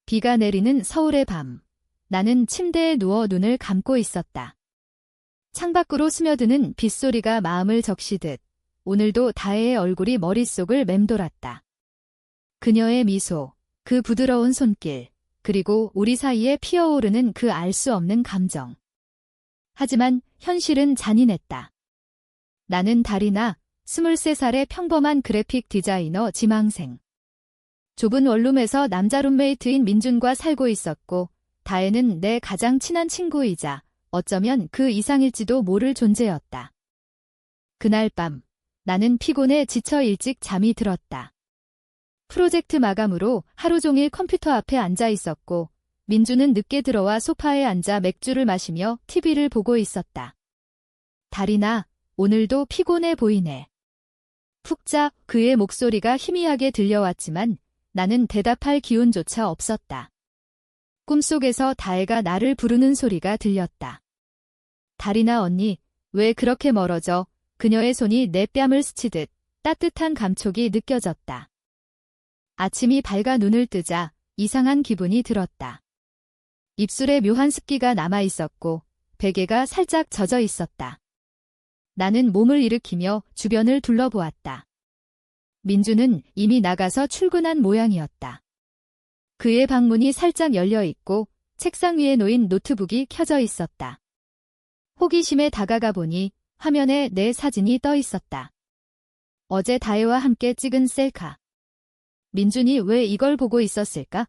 비가 내리는 서울의 밤. 나는 침대에 누워 눈을 감고 있었다. 창밖으로 스며드는 빗소리가 마음을 적시듯 오늘도 다혜의 얼굴이 머릿속을 맴돌았다. 그녀의 미소, 그 부드러운 손길, 그리고 우리 사이에 피어오르는 그 알 수 없는 감정. 하지만 현실은 잔인했다. 나는 다리나 23살의 평범한 그래픽 디자이너 지망생. 좁은 원룸에서 남자 룸메이트인 민준과 살고 있었고, 다혜는 내 가장 친한 친구이자 어쩌면 그 이상일지도 모를 존재였다. 그날 밤, 나는 피곤해 지쳐 일찍 잠이 들었다. 프로젝트 마감으로 하루 종일 컴퓨터 앞에 앉아 있었고, 민주는 늦게 들어와 소파에 앉아 맥주를 마시며 TV를 보고 있었다. 다리나, 오늘도 피곤해 보이네. 푹 자 그의 목소리가 희미하게 들려왔지만 나는 대답할 기운조차 없었다. 꿈속에서 다혜가 나를 부르는 소리가 들렸다. 다리나 언니, 왜 그렇게 멀어져? 그녀의 손이 내 뺨을 스치듯 따뜻한 감촉이 느껴졌다. 아침이 밝아 눈을 뜨자 이상한 기분이 들었다. 입술에 묘한 습기가 남아있었고 베개가 살짝 젖어 있었다. 나는 몸을 일으키며 주변을 둘러보았다. 민주는 이미 나가서 출근한 모양이었다. 그의 방문이 살짝 열려 있고 책상 위에 놓인 노트북이 켜져 있었다. 호기심에 다가가 보니 화면에 내 사진이 떠 있었다. 어제 다혜와 함께 찍은 셀카. 민준이 왜 이걸 보고 있었을까?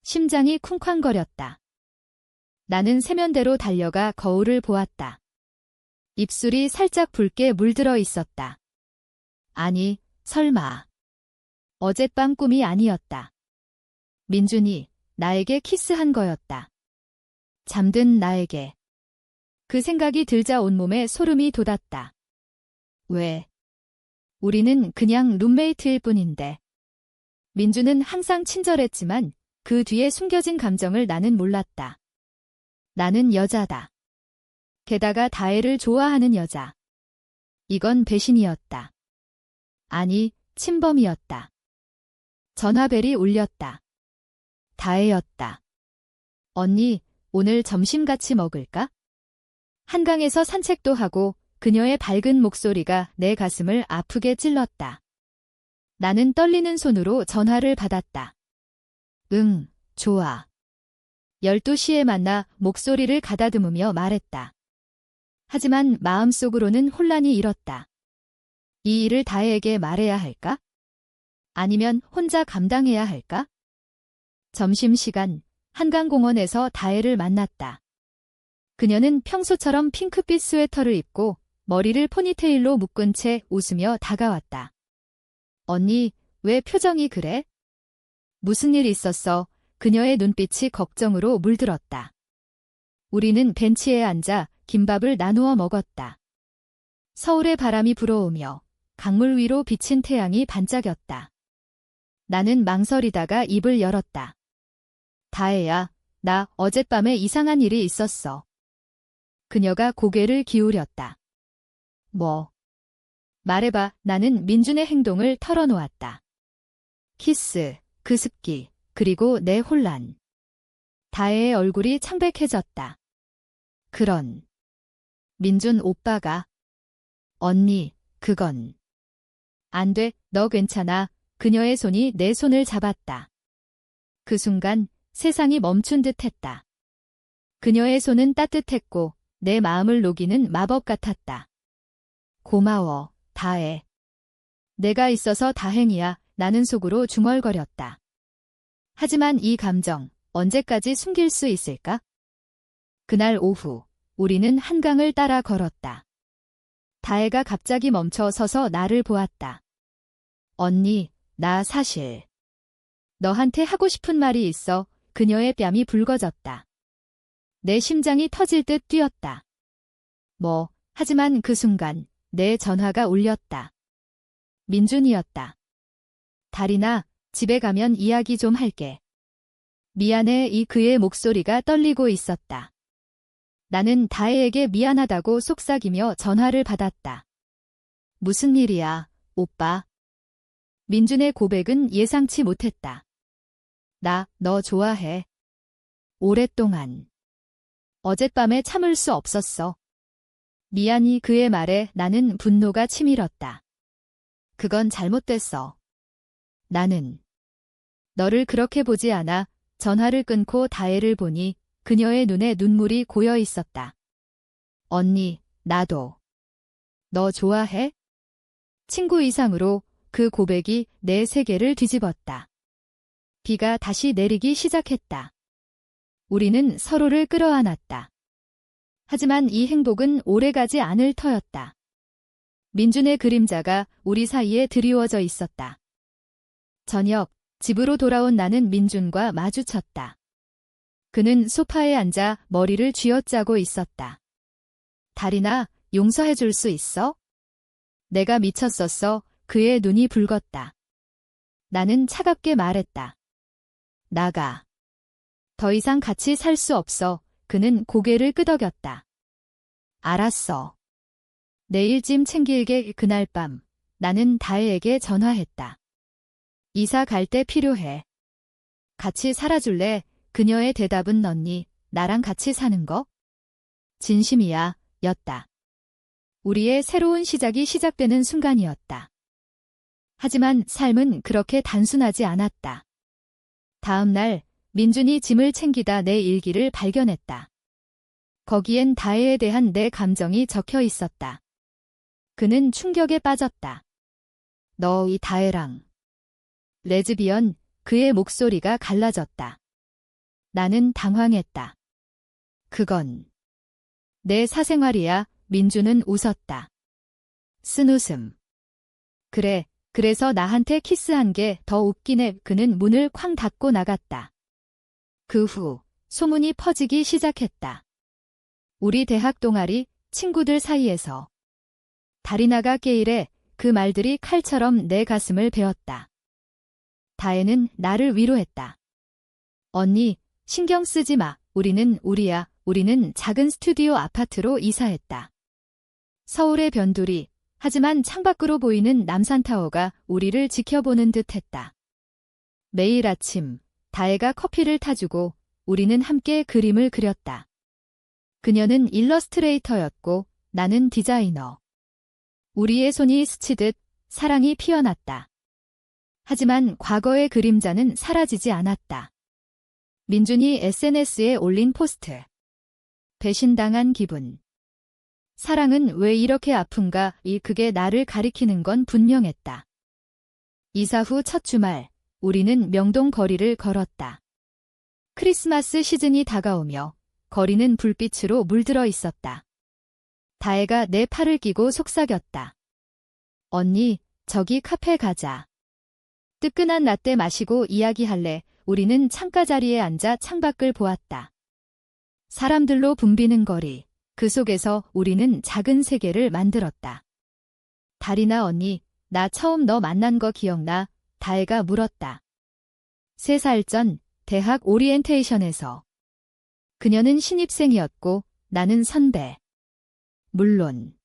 심장이 쿵쾅거렸다. 나는 세면대로 달려가 거울을 보았다. 입술이 살짝 붉게 물들어 있었다. 아니, 설마. 어젯밤 꿈이 아니었다. 민준이 나에게 키스한 거였다. 잠든 나에게. 그 생각이 들자 온몸에 소름이 돋았다. 왜? 우리는 그냥 룸메이트일 뿐인데. 민주는 항상 친절했지만 그 뒤에 숨겨진 감정을 나는 몰랐다. 나는 여자다. 게다가 다혜를 좋아하는 여자. 이건 배신이었다. 아니, 침범이었다. 전화벨이 울렸다. 다혜였다. 언니, 오늘 점심 같이 먹을까? 한강에서 산책도 하고 그녀의 밝은 목소리가 내 가슴을 아프게 찔렀다. 나는 떨리는 손으로 전화를 받았다. 응, 좋아. 12시에 만나 목소리를 가다듬으며 말했다. 하지만 마음속으로는 혼란이 일었다. 이 일을 다혜에게 말해야 할까? 아니면 혼자 감당해야 할까? 점심시간, 한강공원에서 다혜를 만났다. 그녀는 평소처럼 핑크빛 스웨터를 입고 머리를 포니테일로 묶은 채 웃으며 다가왔다. 언니, 왜 표정이 그래? 무슨 일 있었어? 그녀의 눈빛이 걱정으로 물들었다. 우리는 벤치에 앉아 김밥을 나누어 먹었다. 서울의 바람이 불어오며 강물 위로 비친 태양이 반짝였다. 나는 망설이다가 입을 열었다. 다혜야, 나 어젯밤에 이상한 일이 있었어. 그녀가 고개를 기울였다. 뭐? 말해봐. 나는 민준의 행동을 털어놓았다. 키스, 그 습기, 그리고 내 혼란. 다혜의 얼굴이 창백해졌다. 그런. 민준 오빠가. 언니, 그건. 안 돼, 너 괜찮아. 그녀의 손이 내 손을 잡았다. 그 순간 세상이 멈춘 듯 했다. 그녀의 손은 따뜻했고 내 마음을 녹이는 마법 같았다. 고마워, 다혜. 내가 있어서 다행이야. 나는 속으로 중얼거렸다. 하지만 이 감정, 언제까지 숨길 수 있을까? 그날 오후, 우리는 한강을 따라 걸었다. 다혜가 갑자기 멈춰 서서 나를 보았다. 언니, 나 사실. 너한테 하고 싶은 말이 있어. 그녀의 뺨이 붉어졌다. 내 심장이 터질 듯 뛰었다. 뭐, 하지만 그 순간 내 전화가 울렸다. 민준이었다. 다리나, 집에 가면 이야기 좀 할게. 미안해. 이 그의 목소리가 떨리고 있었다. 나는 다혜에게 미안하다고 속삭이며 전화를 받았다. 무슨 일이야, 오빠? 민준의 고백은 예상치 못했다. 나 너 좋아해. 오랫동안. 어젯밤에 참을 수 없었어. 미안이 그의 말에 나는 분노가 치밀었다. 그건 잘못됐어. 나는 너를 그렇게 보지 않아. 전화를 끊고 다혜를 보니 그녀의 눈에 눈물이 고여 있었다. 언니, 나도. 너 좋아해? 친구 이상으로 그 고백이 내 세계를 뒤집었다. 비가 다시 내리기 시작했다. 우리는 서로를 끌어안았다. 하지만 이 행복은 오래가지 않을 터였다. 민준의 그림자가 우리 사이에 드리워져 있었다. 저녁, 집으로 돌아온 나는 민준과 마주쳤다. 그는 소파에 앉아 머리를 쥐어짜고 있었다. 달인아, 용서해 줄 수 있어? 내가 미쳤었어. 그의 눈이 붉었다. 나는 차갑게 말했다. 나가. 더 이상 같이 살 수 없어. 그는 고개를 끄덕였다. 알았어. 내일 짐 챙길게. 그날 밤 나는 다혜에게 전화했다. 이사 갈 때 필요해. 같이 살아줄래? 그녀의 대답은 언니, 나랑 같이 사는 거? 진심이야, 였다. 우리의 새로운 시작이 시작되는 순간이었다. 하지만 삶은 그렇게 단순하지 않았다. 다음 날, 민준이 짐을 챙기다 내 일기를 발견했다. 거기엔 다혜에 대한 내 감정이 적혀 있었다. 그는 충격에 빠졌다. 너 이 다혜랑 레즈비언. 그의 목소리가 갈라졌다. 나는 당황했다. 그건 내 사생활이야. 민준은 웃었다. 쓴웃음. 그래, 그래서 나한테 키스한 게 더 웃기네. 그는 문을 쾅 닫고 나갔다. 그 후 소문이 퍼지기 시작했다. 우리 대학 동아리 친구들 사이에서 다리나가 게이래. 그 말들이 칼처럼 내 가슴을 베었다. 다혜는 나를 위로했다. 언니, 신경 쓰지 마. 우리는 우리야. 우리는 작은 스튜디오 아파트로 이사했다. 서울의 변두리. 하지만 창밖으로 보이는 남산타워가 우리를 지켜보는 듯했다. 매일 아침 다혜가 커피를 타주고 우리는 함께 그림을 그렸다. 그녀는 일러스트레이터였고 나는 디자이너. 우리의 손이 스치듯 사랑이 피어났다. 하지만 과거의 그림자는 사라지지 않았다. 민준이 SNS에 올린 포스트. 배신당한 기분. 사랑은 왜 이렇게 아픈가? 그게 나를 가리키는 건 분명했다. 이사 후 첫 주말, 우리는 명동 거리를 걸었다. 크리스마스 시즌이 다가오며 거리는 불빛으로 물들어 있었다. 다혜가 내 팔을 끼고 속삭였다. 언니, 저기 카페 가자. 뜨끈한 라떼 마시고 이야기할래. 우리는 창가 자리에 앉아 창밖을 보았다. 사람들로 붐비는 거리. 그 속에서 우리는 작은 세계를 만들었다. 다리나 언니, 나 처음 너 만난 거 기억나? 다혜가 물었다. 3살 전 대학 오리엔테이션에서. 그녀는 신입생이었고 나는 선배. 물론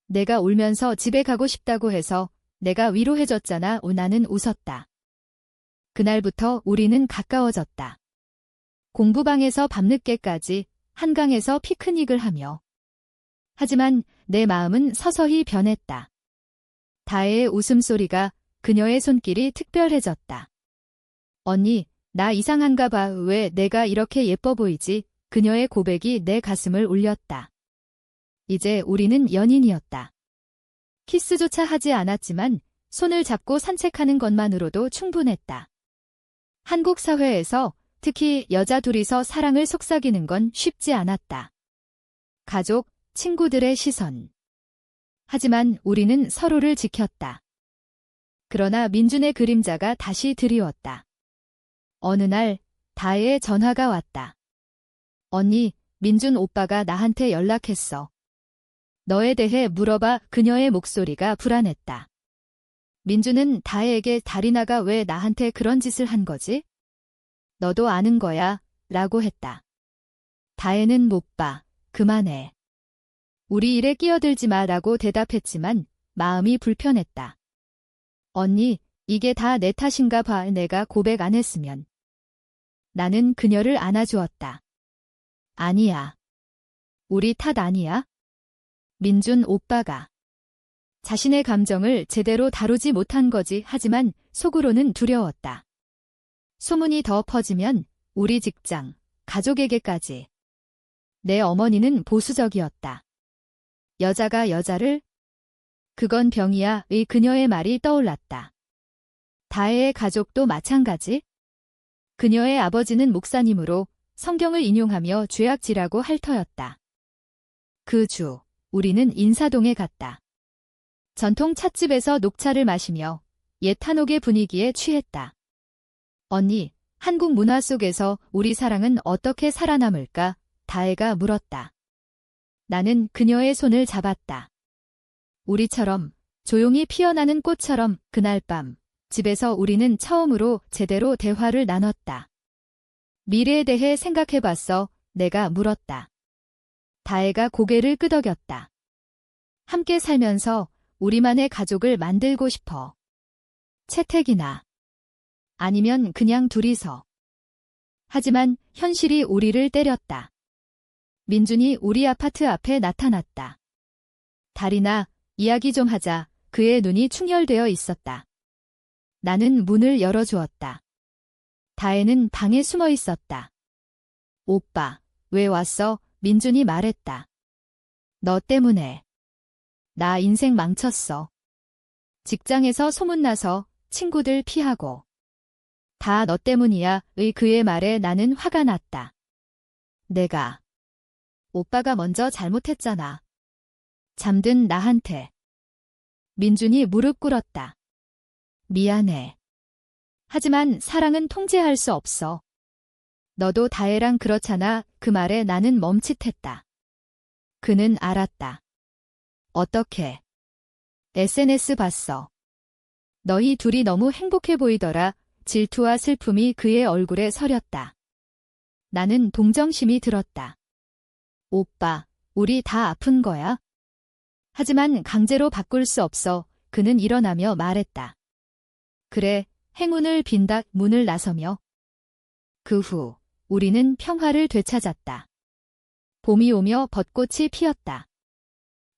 내가 울면서 집에 가고 싶다고 해서 내가 위로해줬잖아. 나는 웃었다. 그날부터 우리는 가까워졌다. 공부방에서 밤늦게까지, 한강에서 피크닉을 하며. 하지만 내 마음은 서서히 변했다. 다혜의 웃음소리가, 그녀의 손길이 특별해졌다. 언니, 나 이상한가 봐. 왜 내가 이렇게 예뻐 보이지? 그녀의 고백이 내 가슴을 울렸다. 이제 우리는 연인이었다. 키스조차 하지 않았지만 손을 잡고 산책하는 것만으로도 충분했다. 한국 사회에서 특히 여자 둘이서 사랑을 속삭이는 건 쉽지 않았다. 가족, 친구들의 시선. 하지만 우리는 서로를 지켰다. 그러나 민준의 그림자가 다시 드리웠다. 어느 날 다혜의 전화가 왔다. 언니, 민준 오빠가 나한테 연락했어. 너에 대해 물어봐. 그녀의 목소리가 불안했다. 민준은 다혜에게 다리나가 왜 나한테 그런 짓을 한 거지? 너도 아는 거야, 라고 했다. 다혜는 못 봐. 그만해. 우리 일에 끼어들지 마, 라고 대답했지만 마음이 불편했다. 언니, 이게 다 내 탓인가 봐. 내가 고백 안 했으면 나는 그녀를 안아주었다. 아니야. 우리 탓 아니야? 민준 오빠가 자신의 감정을 제대로 다루지 못한 거지. 하지만 속으로는 두려웠다. 소문이 더 퍼지면 우리 직장, 가족에게까지. 내 어머니는 보수적이었다. 여자가 여자를? 그건 병이야. 의 그녀의 말이 떠올랐다. 다혜의 가족도 마찬가지? 그녀의 아버지는 목사님으로 성경을 인용하며 죄악지라고 핥터였다. 그 주, 우리는 인사동에 갔다. 전통 찻집에서 녹차를 마시며 옛 한옥의 분위기에 취했다. 언니, 한국 문화 속에서 우리 사랑은 어떻게 살아남을까? 다혜가 물었다. 나는 그녀의 손을 잡았다. 우리처럼 조용히 피어나는 꽃처럼. 그날 밤 집에서 우리는 처음으로 제대로 대화를 나눴다. 미래에 대해 생각해봤어? 내가 물었다. 다혜가 고개를 끄덕였다. 함께 살면서 우리만의 가족을 만들고 싶어. 채택이나 아니면 그냥 둘이서. 하지만 현실이 우리를 때렸다. 민준이 우리 아파트 앞에 나타났다. 달이나 이야기 좀 하자. 그의 눈이 충혈되어 있었다. 나는 문을 열어주었다. 다혜는 방에 숨어 있었다. 오빠, 왜 왔어? 민준이 말했다. 너 때문에. 나 인생 망쳤어. 직장에서 소문나서 친구들 피하고. 다 너 때문이야. 의 그의 말에 나는 화가 났다. 내가. 오빠가 먼저 잘못했잖아. 잠든 나한테. 민준이 무릎 꿇었다. 미안해. 하지만 사랑은 통제할 수 없어. 너도 다혜랑 그렇잖아. 그 말에 나는 멈칫했다. 그는 알았다. 어떻게? SNS 봤어. 너희 둘이 너무 행복해 보이더라. 질투와 슬픔이 그의 얼굴에 서렸다. 나는 동정심이 들었다. 오빠, 우리 다 아픈 거야? 하지만 강제로 바꿀 수 없어. 그는 일어나며 말했다. 그래, 행운을 빈다. 문을 나서며. 그 후 우리는 평화를 되찾았다. 봄이 오며 벚꽃이 피었다.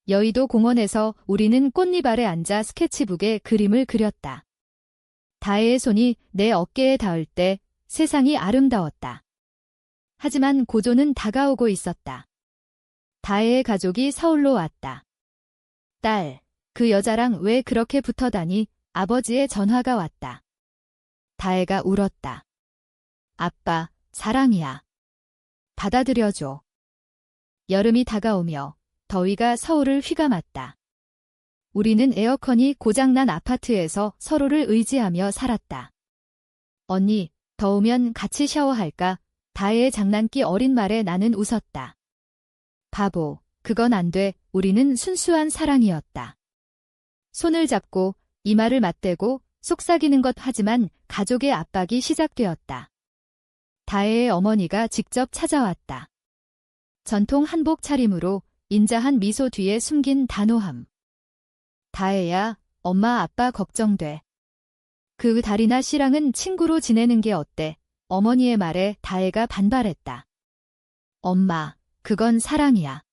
여의도 공원에서 우리는 꽃잎 아래 앉아 스케치북에 그림을 그렸다. 다혜의 손이 내 어깨에 닿을 때 세상이 아름다웠다. 하지만 고조는 다가오고 있었다. 다혜의 가족이 서울로 왔다. 딸, 그 여자랑 왜 그렇게 붙어다니? 아버지의 전화가 왔다. 다혜가 울었다. 아빠, 사랑이야. 받아들여줘. 여름이 다가오며 더위가 서울을 휘감았다. 우리는 에어컨이 고장난 아파트에서 서로를 의지하며 살았다. 언니, 더우면 같이 샤워할까? 다혜의 장난기 어린 말에 나는 웃었다. 바보, 그건 안 돼. 우리는 순수한 사랑이었다. 손을 잡고 이마를 맞대고 속삭이는 것. 하지만 가족의 압박이 시작되었다. 다혜의 어머니가 직접 찾아왔다. 전통 한복 차림으로 인자한 미소 뒤에 숨긴 단호함. 다혜야, 엄마 아빠 걱정돼. 그 달이나 씨랑은 친구로 지내는 게 어때? 어머니의 말에 다혜가 반발했다. 엄마, 그건 사랑이야.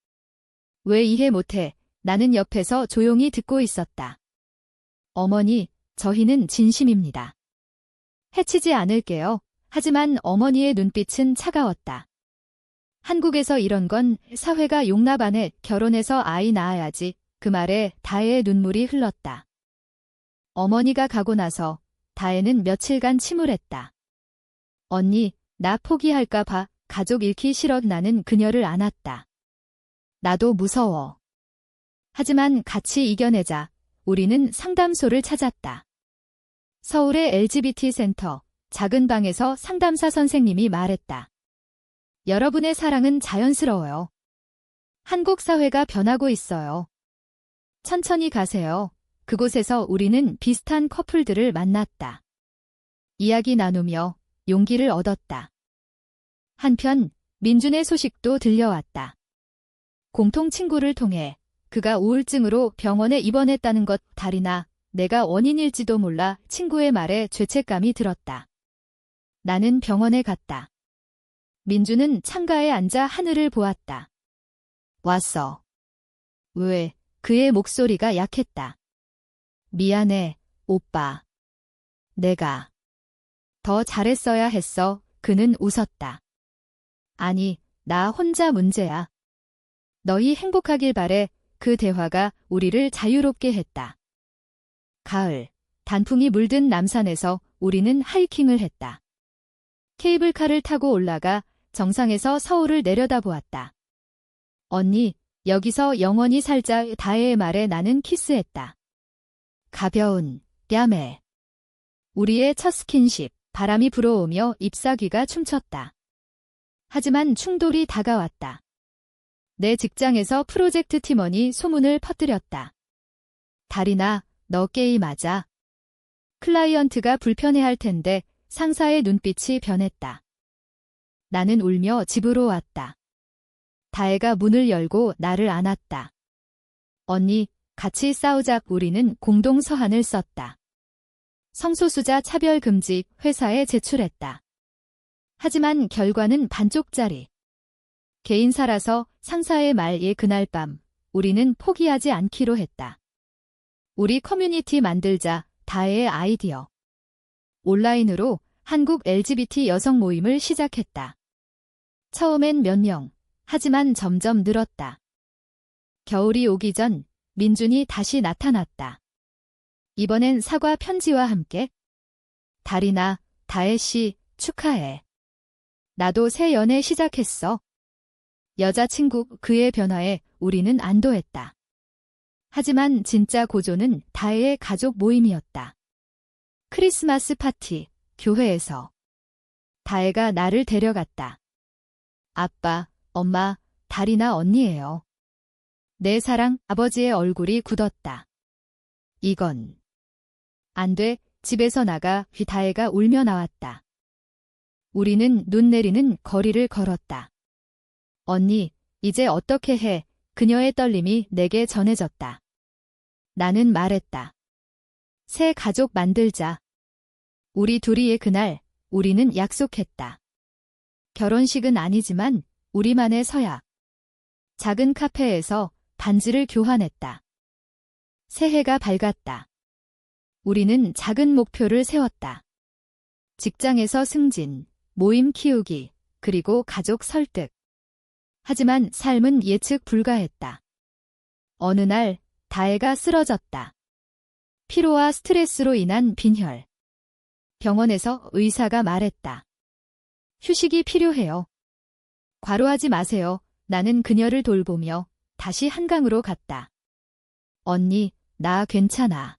왜 이해 못해? 나는 옆에서 조용히 듣고 있었다. 어머니, 저희는 진심입니다. 해치지 않을게요. 하지만 어머니의 눈빛은 차가웠다. 한국에서 이런 건 사회가 용납 안 해. 결혼해서 아이 낳아야지. 그 말에 다혜의 눈물이 흘렀다. 어머니가 가고 나서 다혜는 며칠간 침울했다. 언니, 나 포기할까 봐. 가족 잃기 싫어. 나는 그녀를 안았다. 나도 무서워. 하지만 같이 이겨내자. 우리는 상담소를 찾았다. 서울의 LGBT 센터, 작은 방에서 상담사 선생님이 말했다. 여러분의 사랑은 자연스러워요. 한국 사회가 변하고 있어요. 천천히 가세요. 그곳에서 우리는 비슷한 커플들을 만났다. 이야기 나누며 용기를 얻었다. 한편 민준의 소식도 들려왔다. 공통 친구를 통해 그가 우울증으로 병원에 입원했다는 것. 달이나 내가 원인일지도 몰라. 친구의 말에 죄책감이 들었다. 나는 병원에 갔다. 민주는 창가에 앉아 하늘을 보았다. 왔어. 왜? 그의 목소리가 약했다. 미안해, 오빠. 내가 더 잘했어야 했어. 그는 웃었다. 아니, 나 혼자 문제야. 너희 행복하길 바래. 그 대화가 우리를 자유롭게 했다. 가을, 단풍이 물든 남산에서 우리는 하이킹을 했다. 케이블카를 타고 올라가 정상에서 서울을 내려다보았다. 언니, 여기서 영원히 살자. 다혜의 말에 나는 키스했다. 가벼운 뺨에. 우리의 첫 스킨십, 바람이 불어오며 잎사귀가 춤췄다. 하지만 충돌이 다가왔다. 내 직장에서 프로젝트 팀원이 소문을 퍼뜨렸다. 다리나, 너 게임하자. 클라이언트가 불편해할 텐데 상사의 눈빛이 변했다. 나는 울며 집으로 왔다. 다혜가 문을 열고 나를 안았다. 언니, 같이 싸우자. 우리는 공동 서한을 썼다. 성소수자 차별 금지 회사에 제출했다. 하지만 결과는 반쪽짜리. 개인사라서 상사의 말에 그날 밤 우리는 포기하지 않기로 했다. 우리 커뮤니티 만들자. 다혜의 아이디어. 온라인으로 한국 LGBT 여성 모임을 시작했다. 처음엔 몇 명, 하지만 점점 늘었다. 겨울이 오기 전 민준이 다시 나타났다. 이번엔 사과 편지와 함께. 다리나, 다혜씨, 축하해. 나도 새 연애 시작했어. 여자친구 그의 변화에 우리는 안도했다. 하지만 진짜 고조는 다혜의 가족 모임이었다. 크리스마스 파티, 교회에서. 다혜가 나를 데려갔다. 아빠, 엄마, 다리나 언니예요. 내 사랑, 아버지의 얼굴이 굳었다. 이건 안 돼. 집에서 나가. 다혜가 울며 나왔다. 우리는 눈 내리는 거리를 걸었다. 언니, 이제 어떻게 해? 그녀의 떨림이 내게 전해졌다. 나는 말했다. 새 가족 만들자. 우리 둘이의 그날, 우리는 약속했다. 결혼식은 아니지만 우리만의 서약. 작은 카페에서 반지를 교환했다. 새해가 밝았다. 우리는 작은 목표를 세웠다. 직장에서 승진, 모임 키우기, 그리고 가족 설득. 하지만 삶은 예측 불가했다. 어느 날 다혜가 쓰러졌다. 피로와 스트레스로 인한 빈혈. 병원에서 의사가 말했다. 휴식이 필요해요. 과로하지 마세요. 나는 그녀를 돌보며 다시 한강으로 갔다. 언니, 나 괜찮아.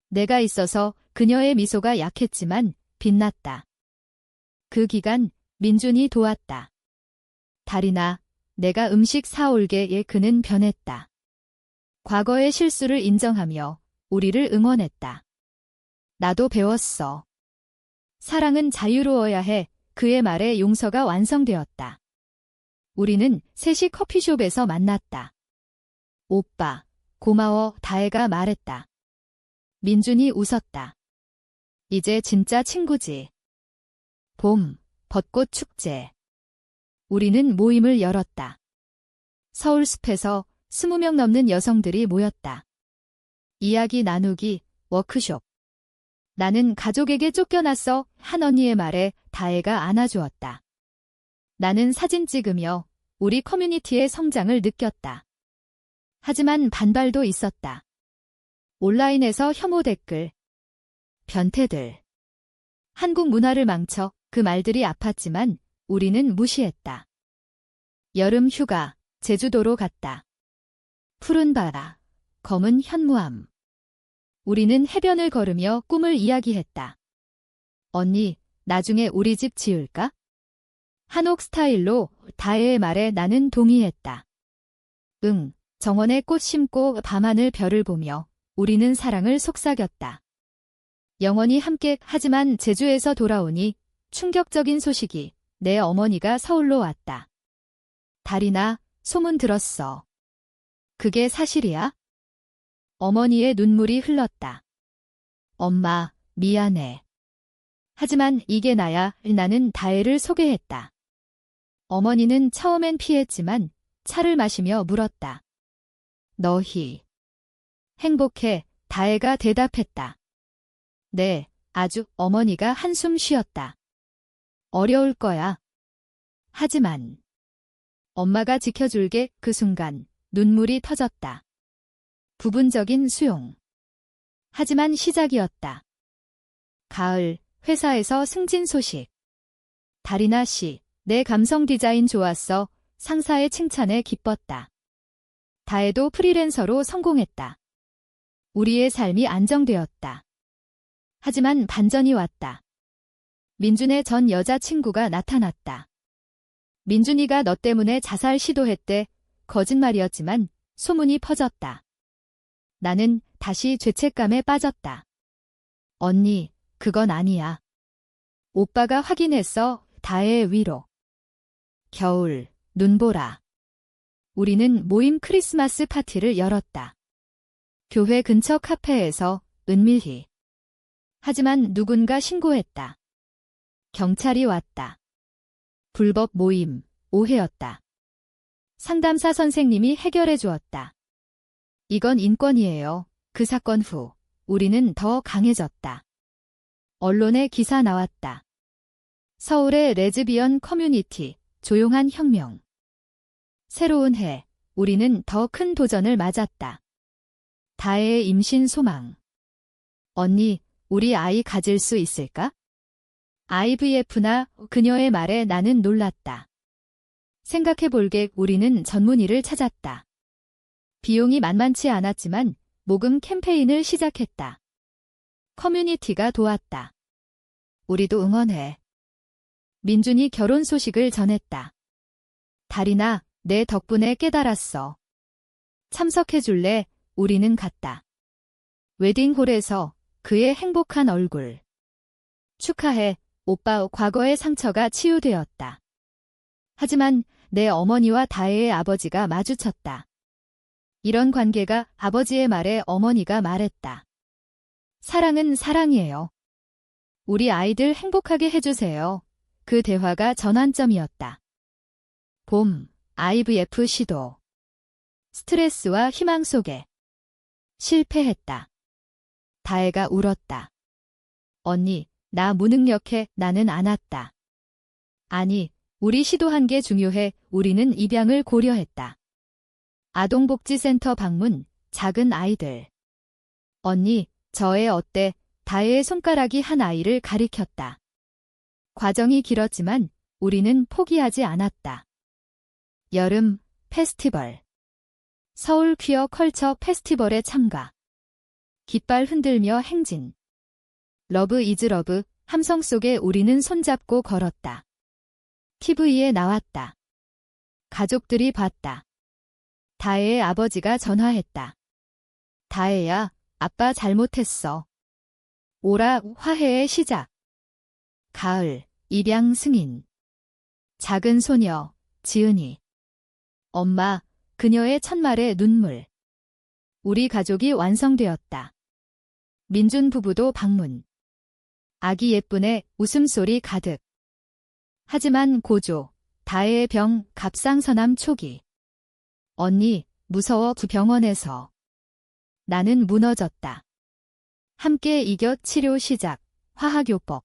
내가 있어서. 그녀의 미소가 약했지만 빛났다. 그 기간 민준이 도왔다. 다리나, 내가 음식 사올게. 그는 변했다. 과거의 실수를 인정하며 우리를 응원했다. 나도 배웠어. 사랑은 자유로워야 해. 그의 말에 용서가 완성되었다. 우리는 셋이 커피숍에서 만났다. 오빠, 고마워. 다혜가 말했다. 민준이 웃었다. 이제 진짜 친구지. 봄, 벚꽃 축제. 우리는 모임을 열었다. 서울숲에서 20명 넘는 여성들이 모였다. 이야기 나누기, 워크숍. 나는 가족에게 쫓겨났어. 한 언니의 말에 다혜가 안아주었다. 나는 사진 찍으며 우리 커뮤니티의 성장을 느꼈다. 하지만 반발도 있었다. 온라인에서 혐오 댓글. 변태들. 한국 문화를 망쳐. 그 말들이 아팠지만 우리는 무시했다. 여름 휴가, 제주도로 갔다. 푸른 바다, 검은 현무암. 우리는 해변을 걸으며 꿈을 이야기했다. 언니, 나중에 우리 집 지을까? 한옥 스타일로. 다혜의 말에 나는 동의했다. 응, 정원에 꽃 심고 밤하늘 별을 보며 우리는 사랑을 속삭였다. 영원히 함께. 하지만 제주에서 돌아오니 충격적인 소식이. 내 어머니가 서울로 왔다. 다리나, 소문 들었어. 그게 사실이야? 어머니의 눈물이 흘렀다. 엄마, 미안해. 하지만 이게 나야. 나는 다혜를 소개했다. 어머니는 처음엔 피했지만 차를 마시며 물었다. 너희 행복해? 다혜가 대답했다. 네, 아주. 어머니가 한숨 쉬었다. 어려울 거야. 하지만 엄마가 지켜줄게. 그 순간 눈물이 터졌다. 부분적인 수용. 하지만 시작이었다. 가을, 회사에서 승진 소식. 다리나 씨, 내 감성 디자인 좋았어. 상사의 칭찬에 기뻤다. 다혜도 프리랜서로 성공했다. 우리의 삶이 안정되었다. 하지만 반전이 왔다. 민준의 전 여자친구가 나타났다. 민준이가 너 때문에 자살 시도했대. 거짓말이었지만 소문이 퍼졌다. 나는 다시 죄책감에 빠졌다. 언니, 그건 아니야. 오빠가 확인했어. 다혜의 위로. 겨울, 눈보라. 우리는 모임 크리스마스 파티를 열었다. 교회 근처 카페에서 은밀히. 하지만 누군가 신고했다. 경찰이 왔다. 불법 모임, 오해였다. 상담사 선생님이 해결해 주었다. 이건 인권이에요. 그 사건 후 우리는 더 강해졌다. 언론에 기사 나왔다. 서울의 레즈비언 커뮤니티, 조용한 혁명. 새로운 해, 우리는 더 큰 도전을 맞았다. 다혜의 임신 소망. 언니, 우리 아이 가질 수 있을까? IVF나. 그녀의 말에 나는 놀랐다. 생각해볼게. 우리는 전문의를 찾았다. 비용이 만만치 않았지만 모금 캠페인을 시작했다. 커뮤니티가 도왔다. 우리도 응원해. 민준이 결혼 소식을 전했다. 다리나, 내 덕분에 깨달았어. 참석해줄래? 우리는 갔다. 웨딩홀에서 그의 행복한 얼굴. 축하해, 오빠. 과거의 상처가 치유되었다. 하지만 내 어머니와 다혜의 아버지가 마주쳤다. 이런 관계가. 아버지의 말에 어머니가 말했다. 사랑은 사랑이에요. 우리 아이들 행복하게 해주세요. 그 대화가 전환점이었다. 봄, IVF 시도. 스트레스와 희망 속에. 실패했다. 다혜가 울었다. 언니, 나 무능력해. 나는 안 왔다. 아니, 우리 시도한 게 중요해. 우리는 입양을 고려했다. 아동복지센터 방문, 작은 아이들. 언니, 저 애 어때? 다혜의 손가락이 한 아이를 가리켰다. 과정이 길었지만 우리는 포기하지 않았다. 여름, 페스티벌. 서울 퀴어 컬처 페스티벌에 참가. 깃발 흔들며 행진. 러브 이즈 러브. 함성 속에 우리는 손잡고 걸었다. TV에 나왔다. 가족들이 봤다. 다혜의 아버지가 전화했다. 다혜야, 아빠 잘못했어. 오라. 화해의 시작. 가을, 입양 승인. 작은 소녀, 지은이. 엄마, 그녀의 첫말에 눈물. 우리 가족이 완성되었다. 민준 부부도 방문. 아기 예쁜의 웃음소리 가득. 하지만 고조, 다혜의 병, 갑상선암 초기. 언니, 무서워. 그 병원에서. 나는 무너졌다. 함께 이겨. 치료 시작. 화학요법.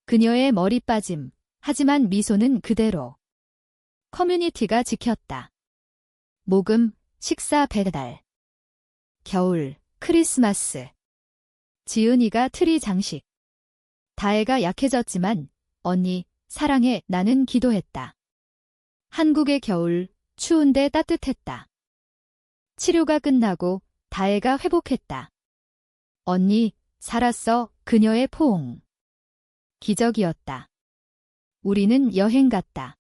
그녀의 머리 빠짐. 하지만 미소는 그대로. 커뮤니티가 지켰다. 모금, 식사 배달. 겨울, 크리스마스. 지은이가 트리 장식. 다혜가 약해졌지만 언니, 사랑해. 나는 기도했다. 한국의 겨울, 추운데 따뜻했다. 치료가 끝나고 다혜가 회복했다. 언니, 살았어. 그녀의 포옹. 기적이었다. 우리는 여행 갔다.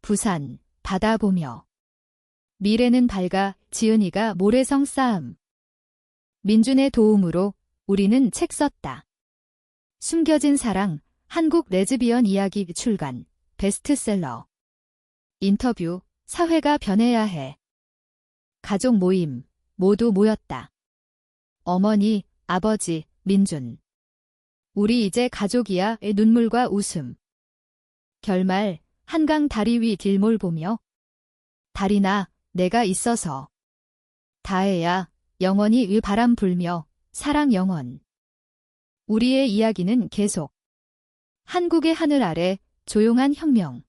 부산, 바다 보며. 미래는 밝아. 지은이가 모래성 쌓음. 민준의 도움으로 우리는 책 썼다. 숨겨진 사랑, 한국 레즈비언 이야기 출간, 베스트셀러. 인터뷰, 사회가 변해야 해. 가족 모임, 모두 모였다. 어머니, 아버지, 민준. 우리 이제 가족이야. 의 눈물과 웃음. 결말, 한강 다리 위 길몰 보며. 달이나 내가 있어서. 다혜야, 영원히 의 바람 불며. 사랑 영원. 우리의 이야기는 계속. 한국의 하늘 아래 조용한 혁명.